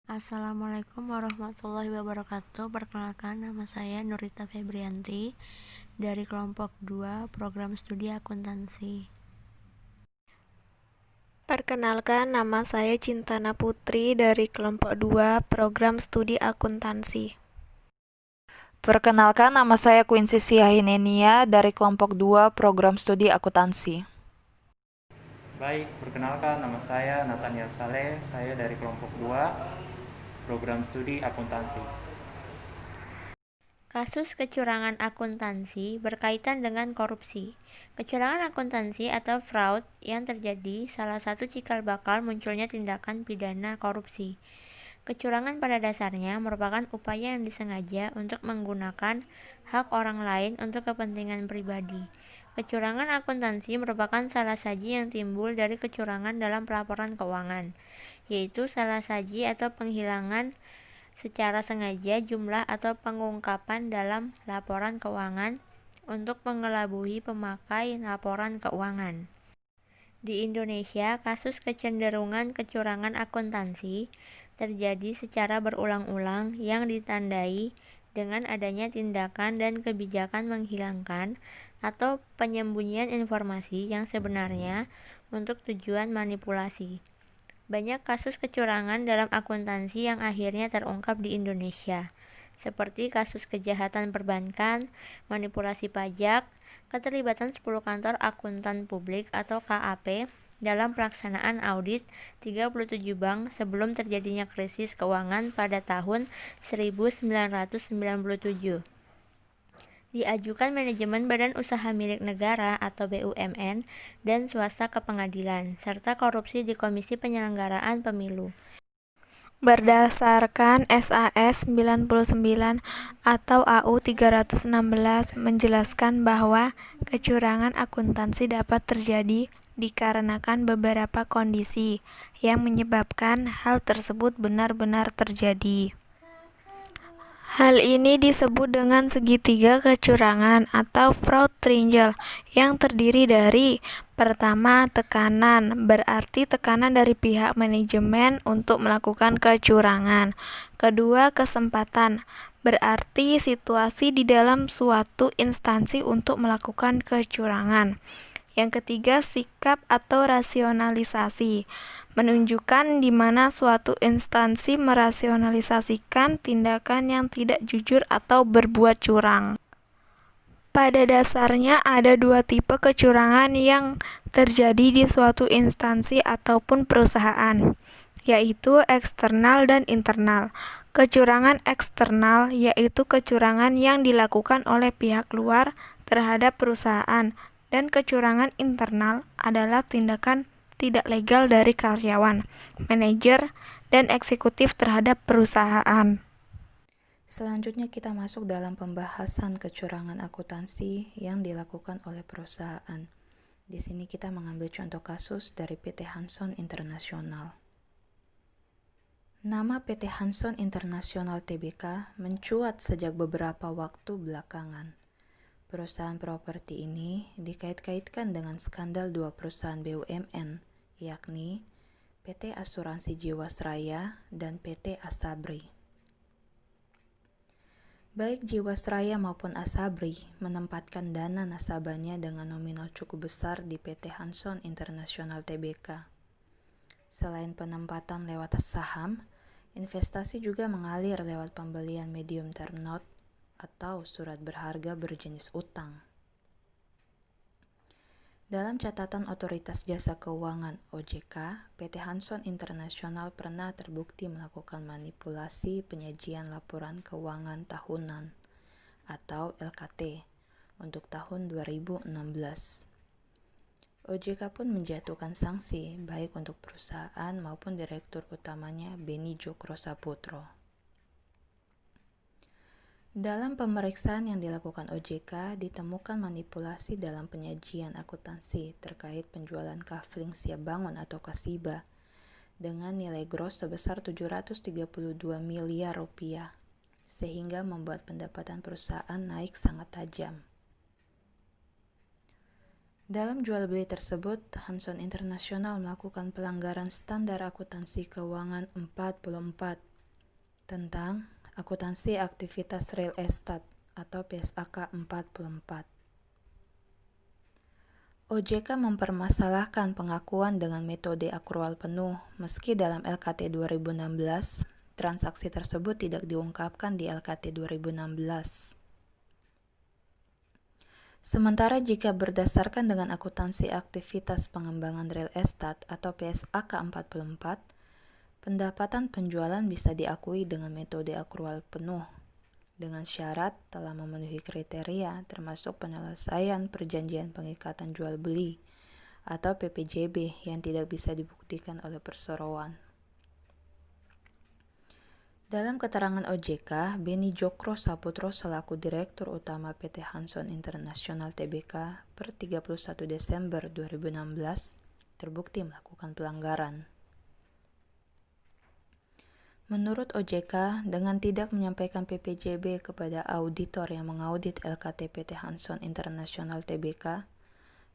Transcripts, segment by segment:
Assalamualaikum warahmatullahi wabarakatuh. Perkenalkan, nama saya Nurita Febrianti dari kelompok 2 program studi akuntansi. Perkenalkan, nama saya Cintana Putri dari kelompok 2 program studi akuntansi. Perkenalkan, nama saya Quincy Siahinenia dari kelompok 2 program studi akuntansi. Baik, perkenalkan nama saya Nathaniel Saleh, saya dari kelompok 2 program studi akuntansi. Kasus kecurangan akuntansi berkaitan dengan korupsi. Kecurangan akuntansi atau fraud yang terjadi salah satu cikal bakal munculnya tindakan pidana korupsi. Kecurangan pada dasarnya merupakan upaya yang disengaja untuk menggunakan hak orang lain untuk kepentingan pribadi. Kecurangan akuntansi merupakan salah saji yang timbul dari kecurangan dalam pelaporan keuangan, yaitu salah saji atau penghilangan secara sengaja jumlah atau pengungkapan dalam laporan keuangan untuk mengelabui pemakai laporan keuangan. Di Indonesia, kasus kecenderungan kecurangan akuntansi terjadi secara berulang-ulang yang ditandai dengan adanya tindakan dan kebijakan menghilangkan atau penyembunyian informasi yang sebenarnya untuk tujuan manipulasi. Banyak kasus kecurangan dalam akuntansi yang akhirnya terungkap di Indonesia, seperti kasus kejahatan perbankan, manipulasi pajak, keterlibatan 10 kantor akuntan publik atau KAP dalam pelaksanaan audit 37 bank sebelum terjadinya krisis keuangan pada tahun 1997. Diajukan manajemen badan usaha milik negara atau BUMN dan swasta ke pengadilan, serta korupsi di Komisi Penyelenggaraan Pemilu. Berdasarkan SAS 99 atau AU 316 menjelaskan bahwa kecurangan akuntansi dapat terjadi dikarenakan beberapa kondisi yang menyebabkan hal tersebut benar-benar terjadi. Hal ini disebut dengan segitiga kecurangan atau fraud triangle yang terdiri dari: pertama, tekanan, berarti tekanan dari pihak manajemen untuk melakukan kecurangan. Kedua, kesempatan, berarti situasi di dalam suatu instansi untuk melakukan kecurangan. Yang ketiga, sikap atau rasionalisasi, menunjukkan di mana suatu instansi merasionalisasikan tindakan yang tidak jujur atau berbuat curang. Pada dasarnya ada dua tipe kecurangan yang terjadi di suatu instansi ataupun perusahaan, yaitu eksternal dan internal. Kecurangan eksternal yaitu kecurangan yang dilakukan oleh pihak luar terhadap perusahaan, dan kecurangan internal adalah tindakan tidak legal dari karyawan, manajer, dan eksekutif terhadap perusahaan. Selanjutnya kita masuk dalam pembahasan kecurangan akuntansi yang dilakukan oleh perusahaan. Di sini kita mengambil contoh kasus dari PT Hanson Internasional. Nama PT Hanson Internasional Tbk mencuat sejak beberapa waktu belakangan. Perusahaan properti ini dikait-kaitkan dengan skandal dua perusahaan BUMN, yakni PT Asuransi Jiwasraya dan PT Asabri. Baik Jiwasraya maupun Asabri menempatkan dana nasabahnya dengan nominal cukup besar di PT Hanson Internasional Tbk. Selain penempatan lewat saham, investasi juga mengalir lewat pembelian medium term note atau surat berharga berjenis utang. Dalam catatan Otoritas Jasa Keuangan (OJK), PT Hanson Internasional pernah terbukti melakukan manipulasi penyajian laporan keuangan tahunan atau LKT untuk tahun 2016. OJK pun menjatuhkan sanksi baik untuk perusahaan maupun direktur utamanya Beni Jokro-Saputro. Dalam pemeriksaan yang dilakukan OJK, ditemukan manipulasi dalam penyajian akuntansi terkait penjualan kafling siap bangun atau Kasiba dengan nilai gross sebesar 732 miliar rupiah, sehingga membuat pendapatan perusahaan naik sangat tajam. Dalam jual beli tersebut, Hanson Internasional melakukan pelanggaran standar akuntansi keuangan 44 tentang akuntansi aktivitas real estate atau PSAK 44. OJK mempermasalahkan pengakuan dengan metode akrual penuh meski dalam LKT 2016 transaksi tersebut tidak diungkapkan di LKT 2016. Sementara jika berdasarkan dengan akuntansi aktivitas pengembangan real estate atau PSAK 44, pendapatan penjualan bisa diakui dengan metode akrual penuh dengan syarat telah memenuhi kriteria termasuk penyelesaian perjanjian pengikatan jual beli atau PPJB yang tidak bisa dibuktikan oleh perseroan. Dalam keterangan OJK, Beni Jokro Saputro selaku Direktur Utama PT Hanson International Tbk per 31 Desember 2016 terbukti melakukan pelanggaran. Menurut OJK, dengan tidak menyampaikan PPJB kepada auditor yang mengaudit LKT PT Hanson International Tbk,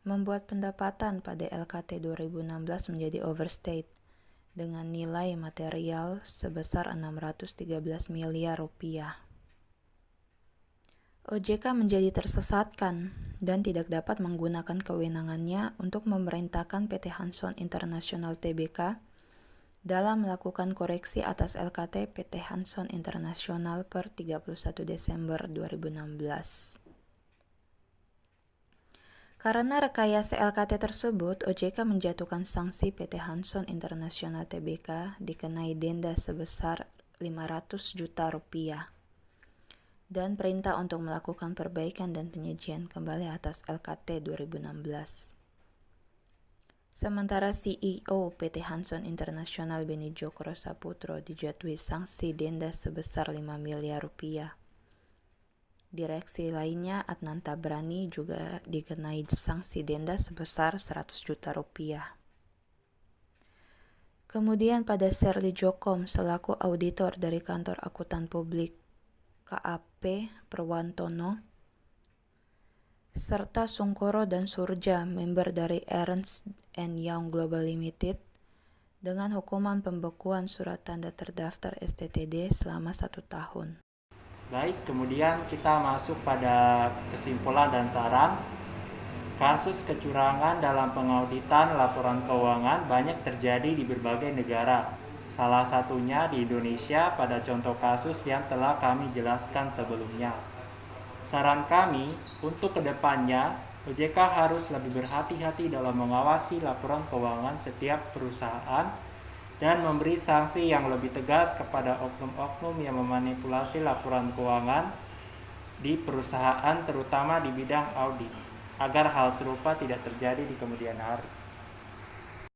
membuat pendapatan pada LKT 2016 menjadi overstate dengan nilai material sebesar 613 miliar rupiah. OJK menjadi tersesatkan dan tidak dapat menggunakan kewenangannya untuk memerintahkan PT Hanson International Tbk dalam melakukan koreksi atas LKT PT Hanson International per 31 Desember 2016. Karena rekayasa LKT tersebut, OJK menjatuhkan sanksi PT Hanson International Tbk dikenai denda sebesar 500 juta rupiah dan perintah untuk melakukan perbaikan dan penyajian kembali atas LKT 2016. Sementara CEO PT Hanson International Beni Jokro Saputro dijatuhi sanksi denda sebesar 5 miliar rupiah. Direksi lainnya Adnan Tabrani juga dikenai sanksi denda sebesar 100 juta rupiah. Kemudian pada Serli Jokom selaku auditor dari kantor akuntan publik KAP Perwantono serta Sungkoro dan Surja, member dari Ernst & Young Global Limited, dengan hukuman pembekuan surat tanda terdaftar STTD selama 1 tahun. Baik, kemudian kita masuk pada kesimpulan dan saran. Kasus kecurangan dalam pengauditan laporan keuangan banyak terjadi di berbagai negara. Salah satunya di Indonesia pada contoh kasus yang telah kami jelaskan sebelumnya. Saran kami untuk kedepannya, OJK harus lebih berhati-hati dalam mengawasi laporan keuangan setiap perusahaan dan memberi sanksi yang lebih tegas kepada oknum-oknum yang memanipulasi laporan keuangan di perusahaan terutama di bidang audit, agar hal serupa tidak terjadi di kemudian hari.